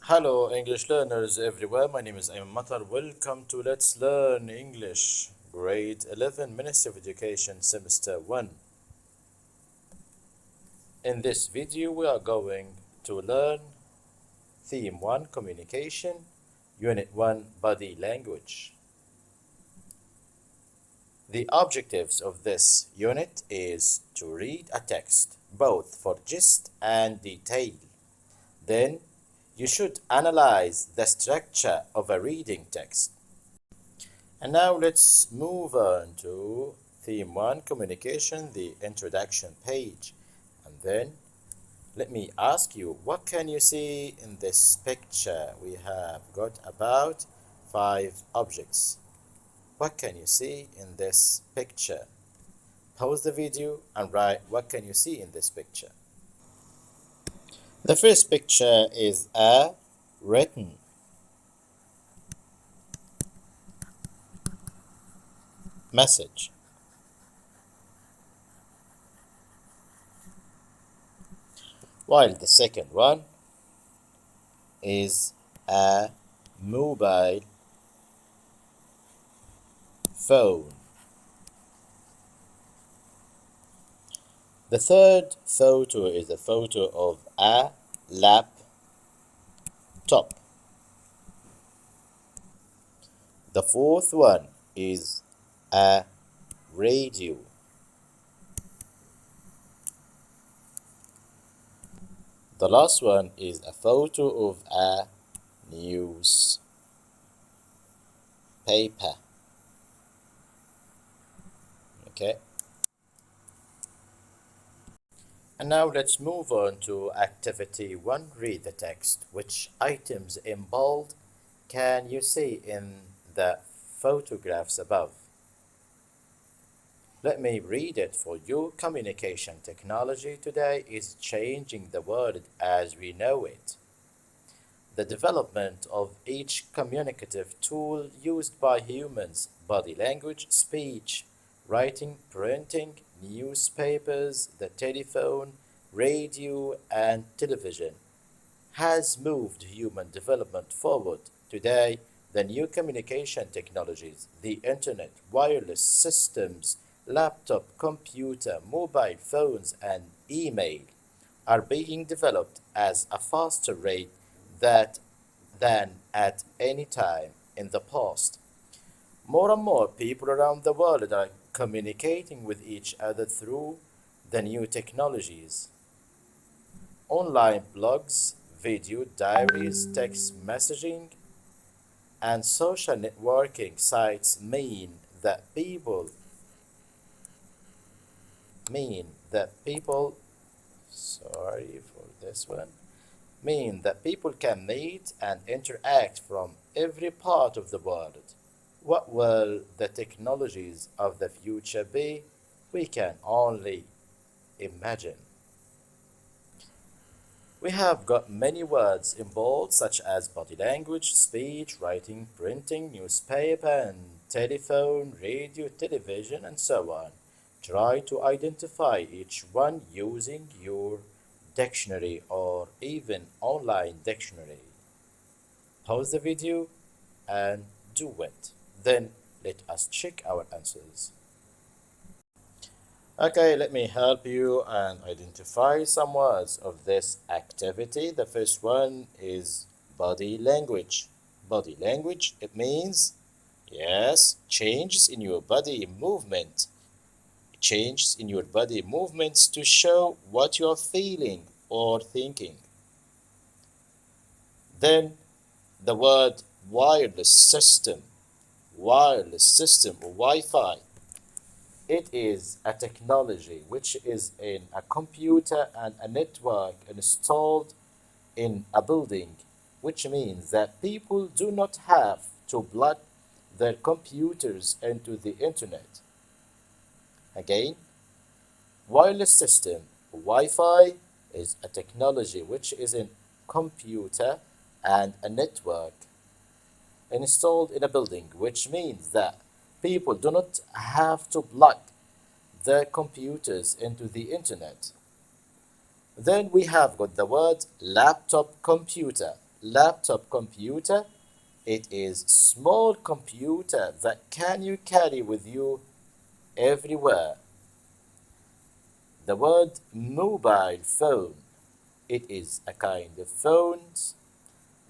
Hello, English learners everywhere. My name is Ayman Matar. Welcome to Let's Learn English, Grade 11, Ministry of Education, Semester 1. In this video, we are going to learn Theme 1, Communication, Unit 1, Body Language. The objectives of this unit is to read a text, both for gist and detail. Then, you should analyze the structure of a reading text. And now let's move on to Theme 1, Communication, the introduction page. And then let me ask you, what can you see in this picture? We have got about 5 objects. What can you see in this picture? Pause the video and write what can you see in this picture. The first picture is a written message. While the second one is a mobile phone. The third photo is a photo of a laptop. The fourth one is a radio. The last one is a photo of a newspaper. Okay. And now let's move on to activity 1. Read the text. Which items in bold can you see in the photographs above? Let me read it for you. Communication technology today is changing the world as we know it. The development of each communicative tool used by humans, body language, speech, writing, printing, newspapers, the telephone, radio, and television, has moved human development forward. Today, the new communication technologies, the internet, wireless systems, laptop, computer, mobile phones, and email are being developed at a faster rate than at any time in the past. More and more people around the world are communicating with each other through the new technologies. Online blogs, video diaries, text messaging, and social networking sites mean that people can meet and interact from every part of the world. What will the technologies of the future be? We can only imagine. We have got many words in bold, such as body language, speech, writing, printing, newspaper, and telephone, radio, television, and so on. Try to identify each one using your dictionary or even online dictionary. Pause the video and do it. Then let us check our answers. Okay, let me help you and identify some words of this activity. The first one is body language. Body language, it means, yes, changes in your body movement. Changes in your body movements to show what you are feeling or thinking. Then the word wireless system or Wi-Fi. It is a technology which is in a computer and a network installed in a building, which means that people do not have to plug their computers into the internet. Again, wireless system, Wi-Fi, is a technology which is in computer and a network installed in a building, which means that people do not have to plug their computers into the internet. Then we have got the word laptop computer. laptop computer. It is small computer that can you carry with you everywhere. The word mobile phone. It is a kind of phones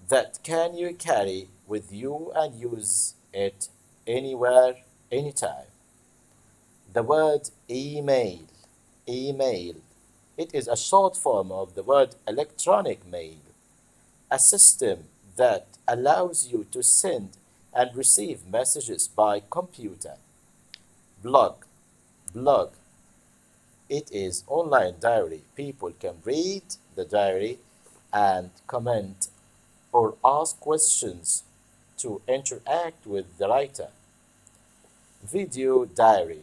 that can you carry with you and use it anywhere, anytime. The word email. Email. It is a short form of the word electronic mail, a system that allows you to send and receive messages by computer. Blog. Blog. It is online diary. People can read the diary and comment or ask questions to interact with the writer. Video diary,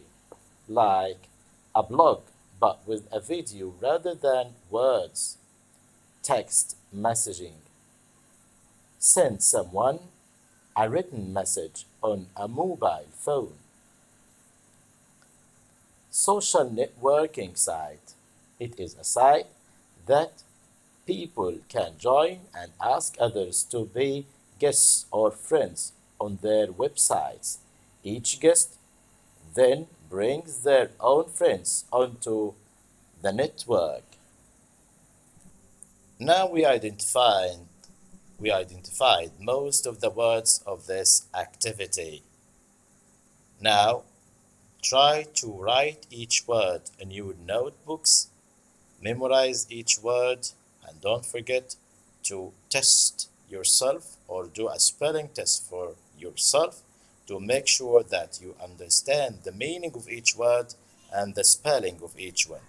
like a blog but with a video rather than words. Text messaging, send someone a written message on a mobile phone. Social networking site, it is a site that people can join and ask others to be guests or friends on their websites. Each guest then brings their own friends onto the network. Now we identified most of the words of this activity. Now try to write each word in your notebooks, memorize each word, and don't forget to test yourself or do a spelling test for yourself to make sure that you understand the meaning of each word and the spelling of each one.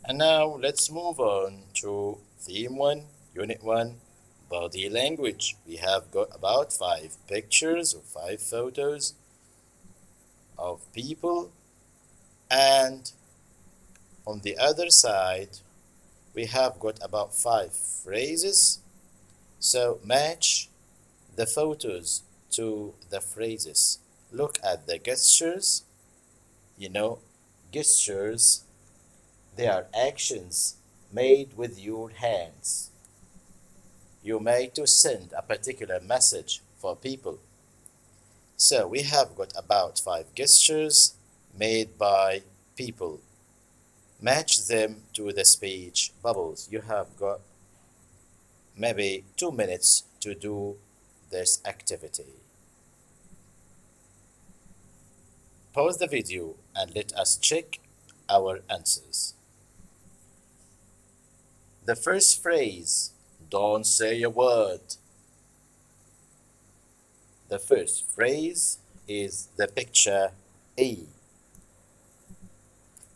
And now let's move on to Theme 1, Unit 1, Body Language. We have got about 5 pictures or 5 photos of people, and on the other side we have got about 5 phrases. So match the photos to the phrases. Look at the gestures. Gestures, they are actions made with your hands. You may to send a particular message for people. So we have got about 5 gestures made by people. Match them to the speech bubbles. You have got maybe 2 minutes to do this activity. Pause the video and let us check our answers. The first phrase, don't say a word. The first phrase is the picture A.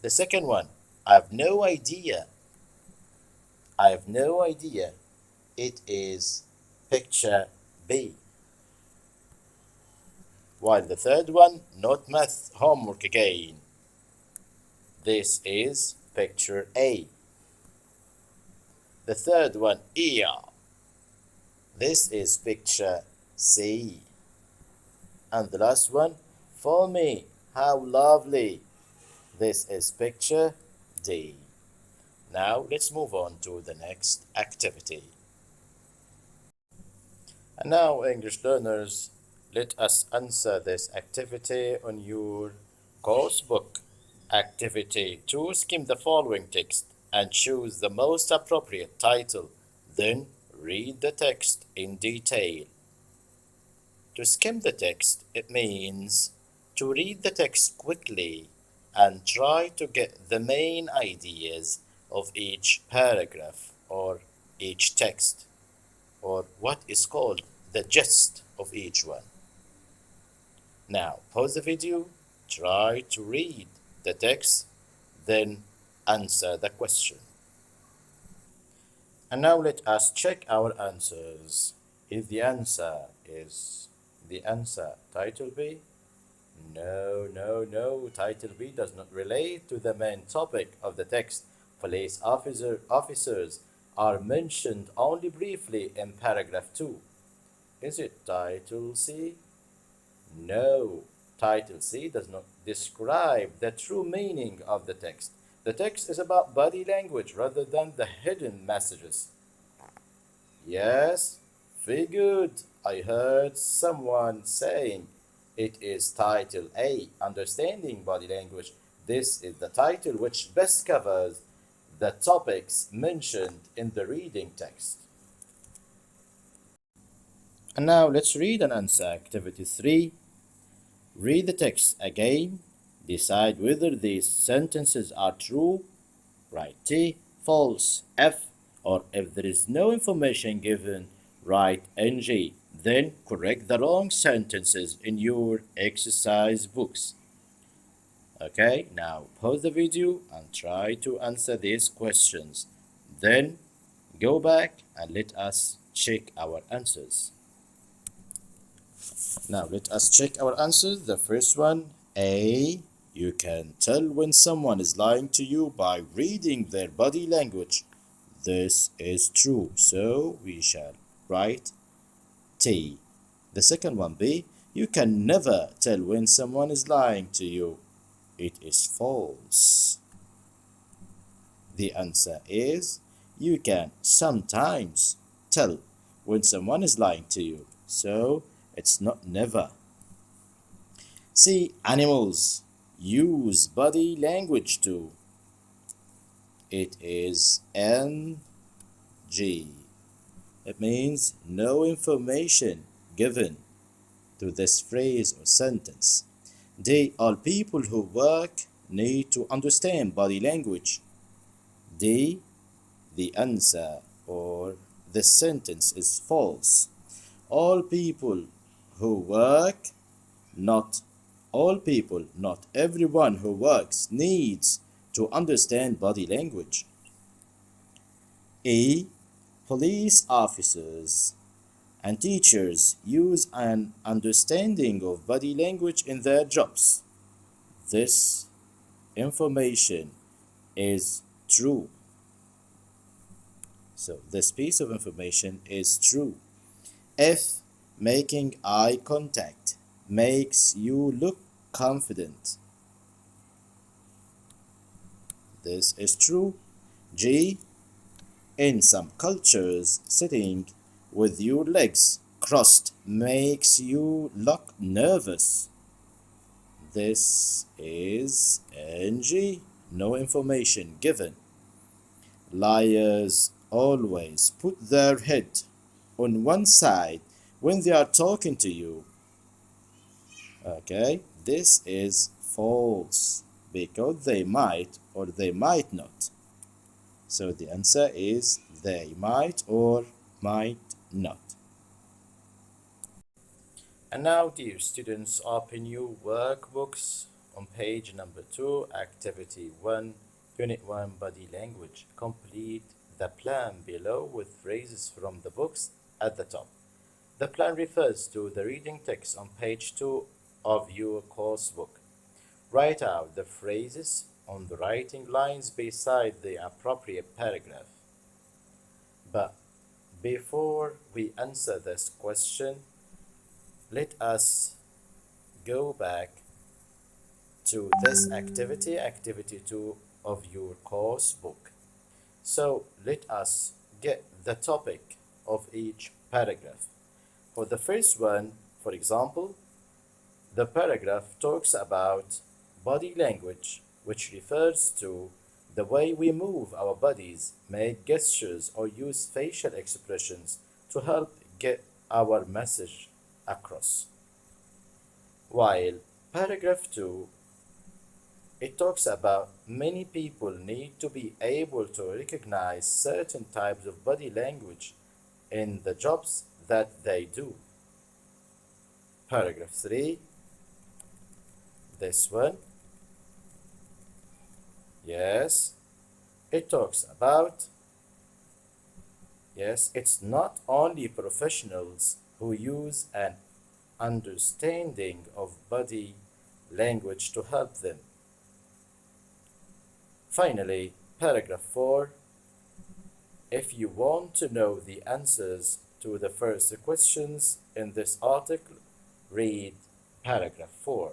The second one, I have no idea. I have no idea. It is picture B. While the third one, not math homework again. This is picture A. The third one, yeah. This is picture C. And the last one, for me, how lovely. This is picture D. Now let's move on to the next activity. And now, English learners, let us answer this activity on your course book. Activity 2, skim the following text and choose the most appropriate title. Then read the text in detail. To skim the text, it means to read the text quickly and try to get the main ideas of each paragraph or each text, or what is called the gist of each one. Now, pause the video, try to read the text, then answer the question. And now let us check our answers. Is the answer title B? No. Title B does not relate to the main topic of the text. Police officers are mentioned only briefly in paragraph 2. Is it title C? No. Title C does not describe the true meaning of the text. The text is about body language rather than the hidden messages. Yes, very good. I heard someone saying it is title A, Understanding Body Language. This is the title which best covers the topics mentioned in the reading text. And now let's read and answer activity 3. Read the text again. Decide whether these sentences are true. Write T, false, F, or if there is no information given, write NG. Then correct the wrong sentences in your exercise books. Okay, now pause the video and try to answer these questions. Then go back and let us check our answers. Now let us check our answers. The first one, A. You can tell when someone is lying to you by reading their body language. This is true, so we shall write T. The second one, B. You can never tell when someone is lying to you. It is false. The answer is you can sometimes tell when someone is lying to you, so it's not never. See, animals use body language too. It is NG. It means no information given to this phrase or sentence. D. All people who work need to understand body language. D. The answer or the sentence is false. All people who work, not all people, not everyone who works needs to understand body language. E. Police officers and teachers use an understanding of body language in their jobs. This information is true. So this piece of information is true. F. Making eye contact makes you look confident. This is true. G. In some cultures, sitting with your legs crossed makes you look nervous. This is NG. No information given. Liars always put their head on one side when they are talking to you. Okay, this is false because they might or they might not. So the answer is they might or might not. And now, dear students, open your workbooks on page number 2, activity 1, unit 1, body language. Complete the plan below with phrases from the books at the top. The plan refers to the reading text on page 2 of your course book. Write out the phrases on the writing lines beside the appropriate paragraph. But before we answer this question, let us go back to this activity, activity 2 of your course book. So let us get the topic of each paragraph. For the first one, for example, the paragraph talks about body language, which refers to the way we move our bodies, make gestures, or use facial expressions to help get our message across. While paragraph 2, it talks about many people need to be able to recognize certain types of body language in the jobs that they do. Paragraph 3, this one, yes, it talks about, yes, it's not only professionals who use an understanding of body language to help them. Finally, paragraph 4, if you want to know the answers to the first questions in this article, read paragraph 4.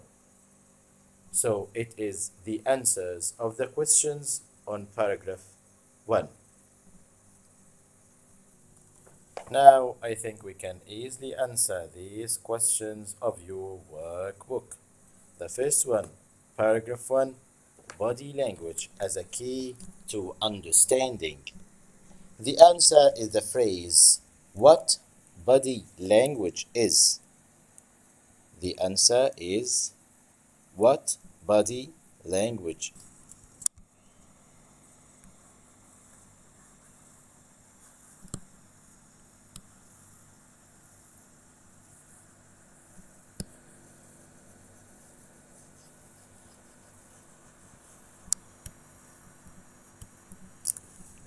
So it is the answers of the questions on paragraph 1. Now, I think we can easily answer these questions of your workbook. The first one, paragraph 1, body language as a key to understanding. The answer is the phrase, what body language is. The answer is, what body language.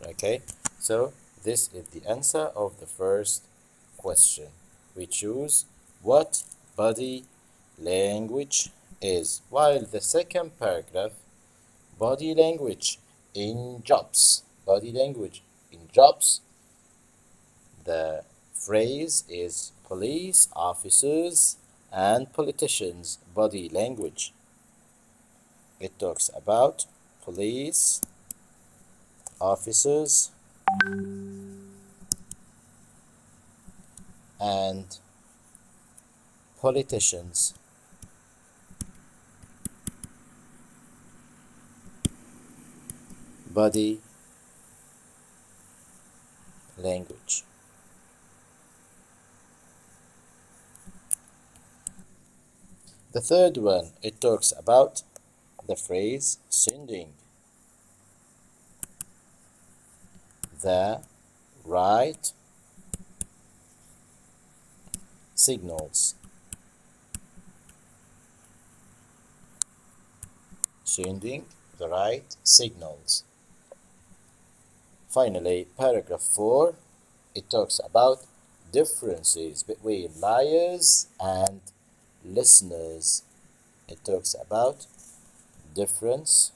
Okay, so this is the answer of the first question. We choose what body language is, while the second paragraph, body language in jobs. Body language in jobs, the phrase is police officers and politicians' body language. It talks about police officers and politicians' body language. The third one, it talks about the phrase sending the right signals. Sending the right signals. Finally, paragraph 4, it talks about differences between liars and listeners. It talks about difference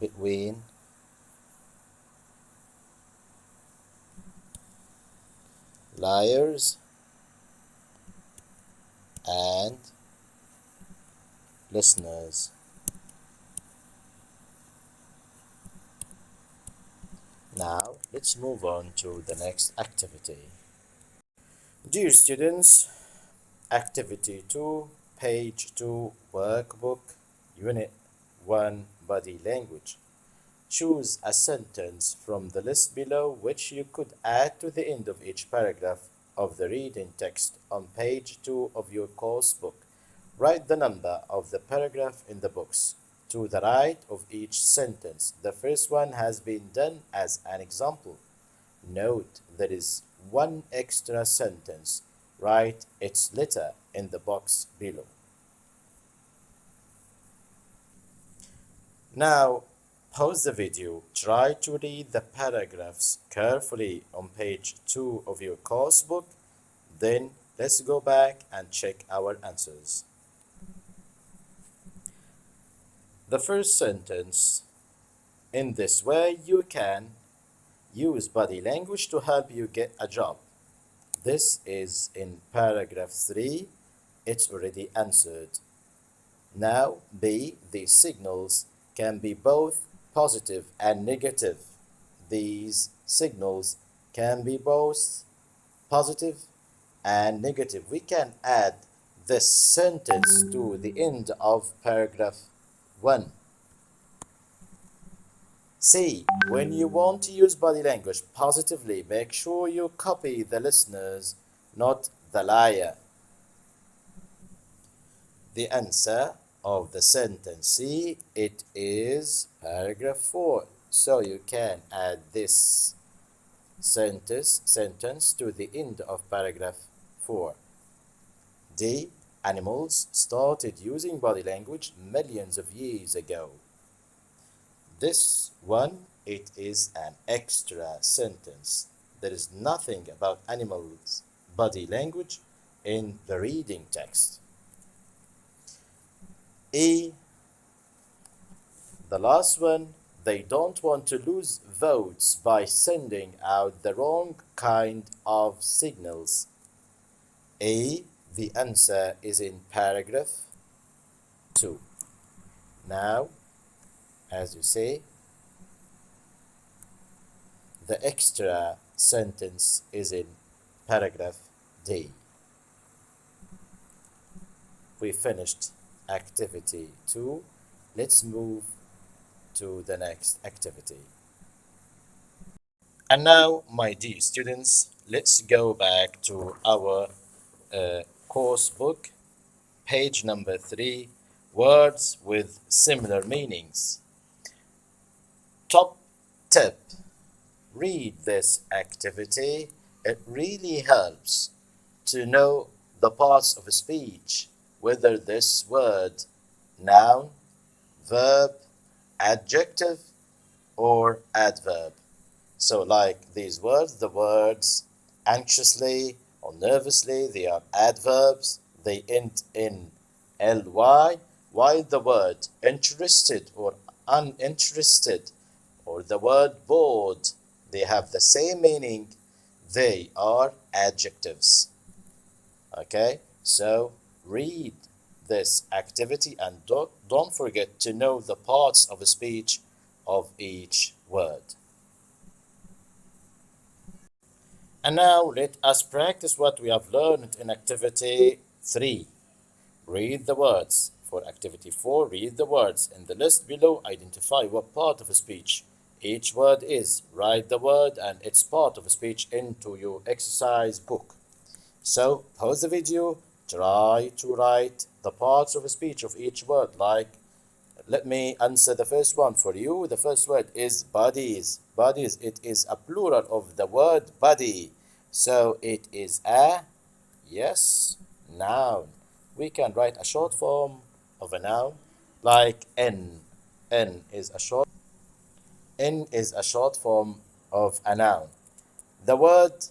between liars and listeners. Now, let's move on to the next activity. Dear students, activity 2, page 2, workbook, unit 1, body language. Choose a sentence from the list below which you could add to the end of each paragraph of the reading text on page 2 of your course book. Write the number of the paragraph in the box to the right of each sentence. The first one has been done as an example. Note there is one extra sentence. Write its letter in the box below. Now, pause the video. Try to read the paragraphs carefully on page 2 of your course book. Then, let's go back and check our answers. The first sentence. In this way, you can use body language to help you get a job. This is in paragraph 3. It's already answered. Now, B, these signals can be both positive and negative. These signals can be both positive and negative. We can add this sentence to the end of paragraph 1. C, when you want to use body language positively, make sure you copy the listeners, not the liar. The answer of the sentence C, it is paragraph 4. So you can add this sentence to the end of paragraph 4. D, animals started using body language millions of years ago. This one, it is an extra sentence. There is nothing about animals' body language in the reading text. E, the last one, they don't want to lose votes by sending out the wrong kind of signals. A, the answer is in paragraph 2. Now, As you see, the extra sentence is in paragraph D. We finished activity 2. Let's move to the next activity. And now, my dear students, let's go back to our course book, page number 3, words with similar meanings. Top tip: read this activity. It really helps to know the parts of a speech, whether this word, noun, verb, adjective, or adverb. So, like these words, the words anxiously or nervously, they are adverbs. They end in ly, while the word interested or uninterested or the word bored, they have the same meaning. They are adjectives. Okay, so read this activity and don't forget to know the parts of a speech of each word. And now let us practice what we have learned in activity 3. Read the words. For activity 4, read the words. In the list below, identify what part of a speech each word is. Write the word and its part of a speech into your exercise book. So pause the video, try to write the parts of a speech of each word. Like, let me answer the first one for you. The first word is bodies. Bodies, it is a plural of the word body. So it is a, yes, noun. We can write a short form of a noun like N. N is a short form of a noun. The word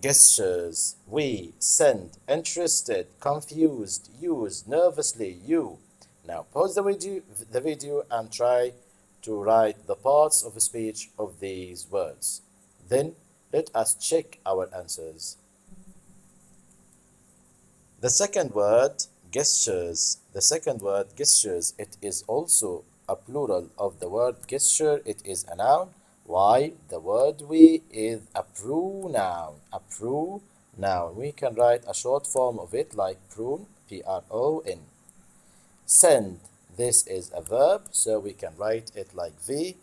gestures, we, send, interested, confused, use, nervously, you. Now pause the video and try to write the parts of a speech of these words. Then let us check our answers. The second word, gestures. The second word, gestures, it is also a plural of the word gesture. It is a noun, while the word we is a pronoun. A pronoun. We can write a short form of it like prune, P-R-O-N. Send. This is a verb, so we can write it like V.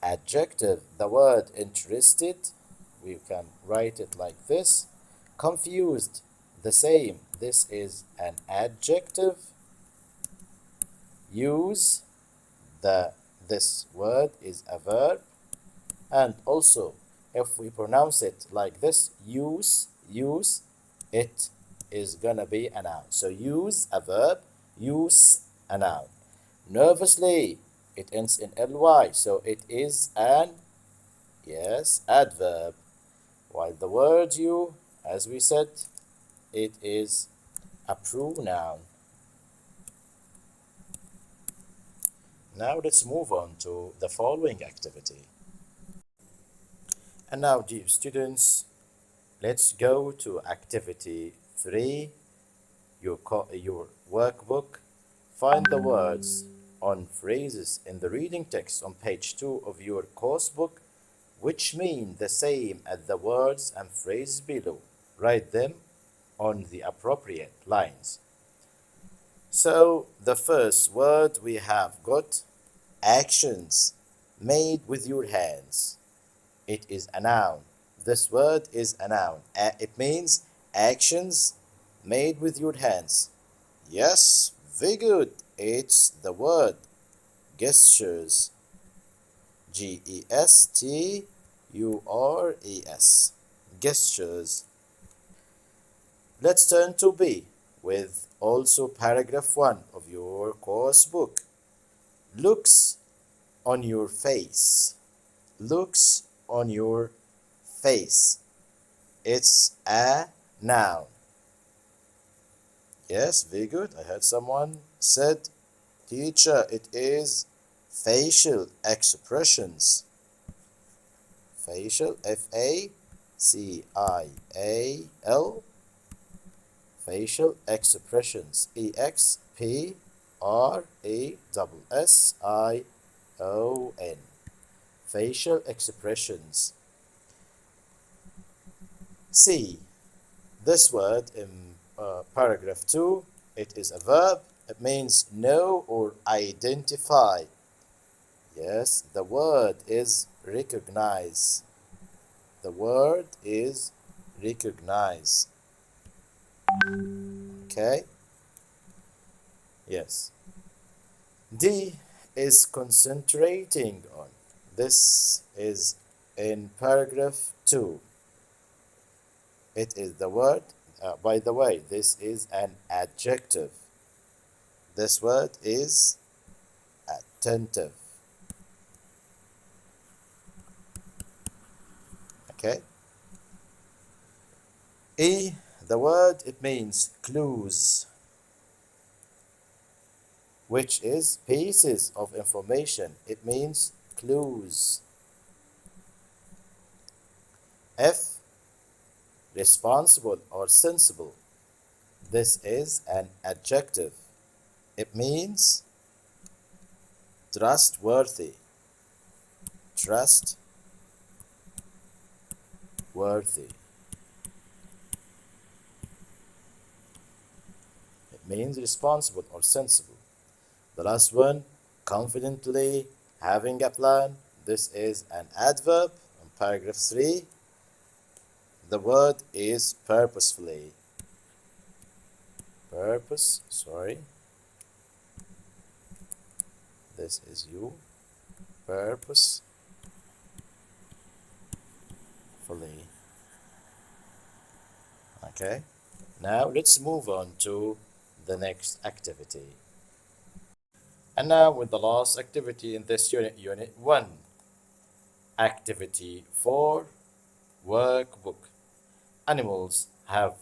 Adjective. The word interested, we can write it like this. Confused. The same. This is an adjective. Use. This word is a verb. And also, if we pronounce it like this, use, it is gonna be a noun. So use, a verb, use, a noun. Nervously, it ends in ly, so it is an, yes, adverb. While the word you, as we said, it is a pronoun. Now let's move on to the following activity. And now, dear students, let's go to activity 3, your workbook. Find the words on phrases in the reading text on page 2 of your course book which mean the same as the words and phrases below. Write them on the appropriate lines. So the first word we have got actions made with your hands. It is a noun. This word is a noun. It means actions made with your hands. Yes, very good. It's the word gestures. Gestures. Gestures. Let's turn to B with also paragraph 1 of your course book. Looks on your face. Looks on your face. It's a noun. Yes, very good. I heard someone said, teacher, it is facial expressions. Facial, F-A-C-I-A-L. Facial expressions, E-X-P-R-E-S-S-I-O-N. O-N. Facial expressions. C. This word in paragraph 2, it is a verb. It means know or identify. Yes, the word is recognize. The word is recognize. Okay? Yes. D is concentrating on. This is in paragraph 2. It is the word, by the way, this is an adjective. This word is attentive. Okay? E, the word, it means clues, which is pieces of information. It means clues. F, responsible or sensible. This is an adjective. It means trustworthy. Trustworthy. It means responsible or sensible. The last one, confidently, having a plan. This is an adverb in paragraph 3. The word is purposefully. This is you. Purposefully. Okay. Now let's move on to the next activity. And now with the last activity in this unit, Unit 1. Activity 4, Workbook. Animals have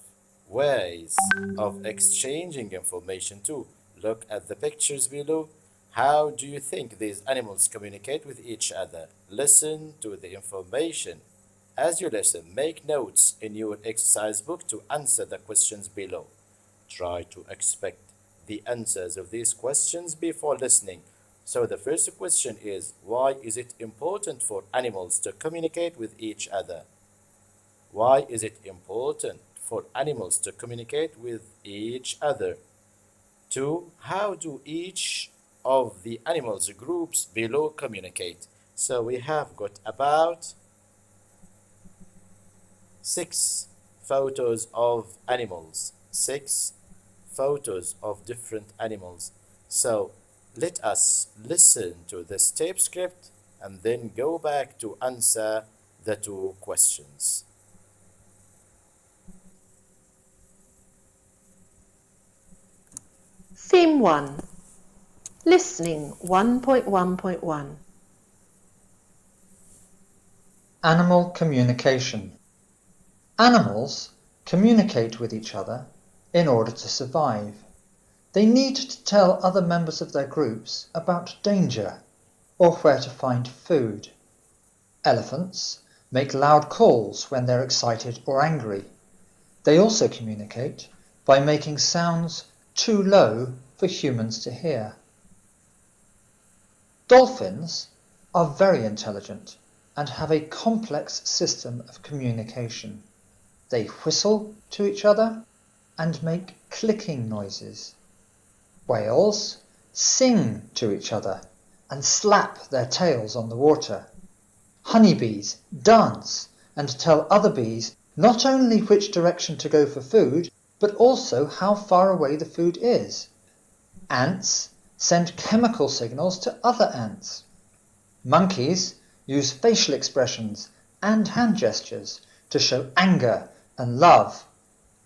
ways of exchanging information too. Look at the pictures below. How do you think these animals communicate with each other? Listen to the information. As you listen, make notes in your exercise book to answer the questions below. Try to expect the answers of these questions before listening. So the first question is, why is it important for animals to communicate with each other? Why is it important for animals to communicate with each other? 2. How do each of the animals groups below communicate? So we have got about 6 photos of animals. 6 photos of different animals. So let us listen to this tape script and then go back to answer the 2 questions. Theme 1. Listening 1.1.1. Animal communication. Animals communicate with each other in order to survive. They need to tell other members of their groups about danger or where to find food. Elephants make loud calls when they're excited or angry. They also communicate by making sounds too low for humans to hear. Dolphins are very intelligent and have a complex system of communication. They whistle to each other and make clicking noises. Whales sing to each other and slap their tails on the water. Honeybees dance and tell other bees not only which direction to go for food, but also how far away the food is. Ants send chemical signals to other ants. Monkeys use facial expressions and hand gestures to show anger and love,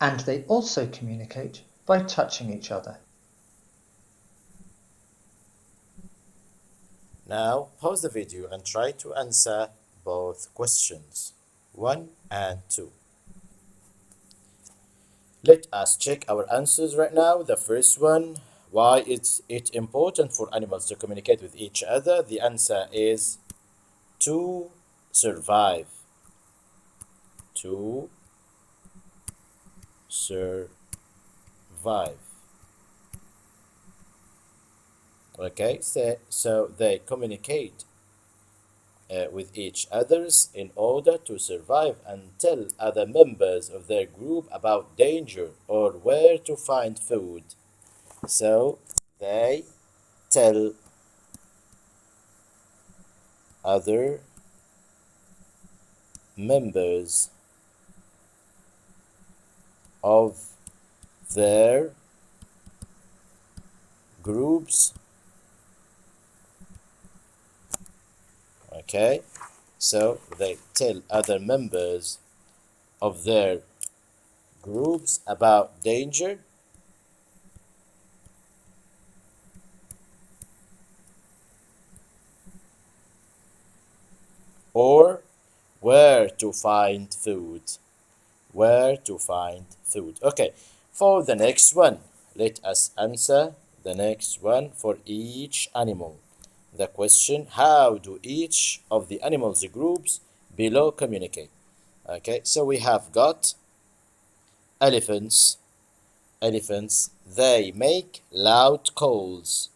and they also communicate by touching each other. Now pause the video and try to answer both questions 1 and 2. Let us check our answers right now. The first one, why is it important for animals to communicate with each other? The answer is to survive. To survive. Okay, so they communicate with each others in order to survive and tell other members of their group about danger or where to find food. So they tell other members of their groups. Okay, so they tell other members of their groups about danger or where to find food. Where to find food. Okay, for the next one, let us answer the next one for each animal. The question, how do each of the animals groups below communicate? Okay, so we have got elephants. Elephants, they make loud calls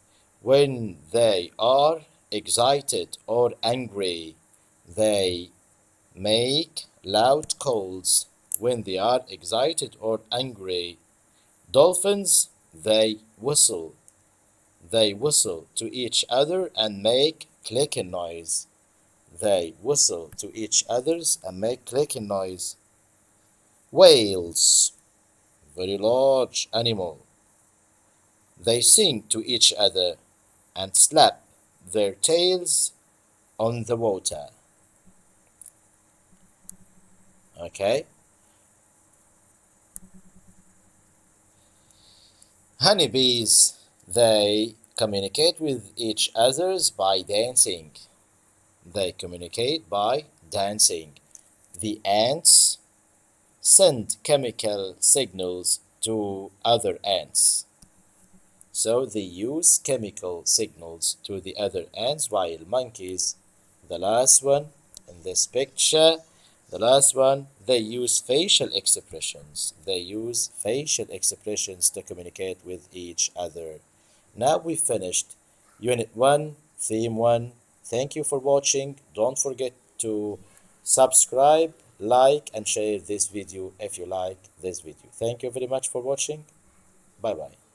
when they are excited or angry. They make loud calls when they are excited or angry. Dolphins, they whistle. They whistle to each other and make clicking noise. They whistle to each others and make clicking noise. Whales, very large animal. They sing to each other and slap their tails on the water. Okay? Honeybees, they communicate with each others by dancing. They communicate by dancing. The ants send chemical signals to other ants. So they use chemical signals to the other ants, while monkeys, the last one in this picture, the last one, they use facial expressions. They use facial expressions to communicate with each other. Now we finished Unit 1, Theme 1. Thank you for watching. Don't forget to subscribe, like, and share this video if you like this video. Thank you very much for watching. Bye bye.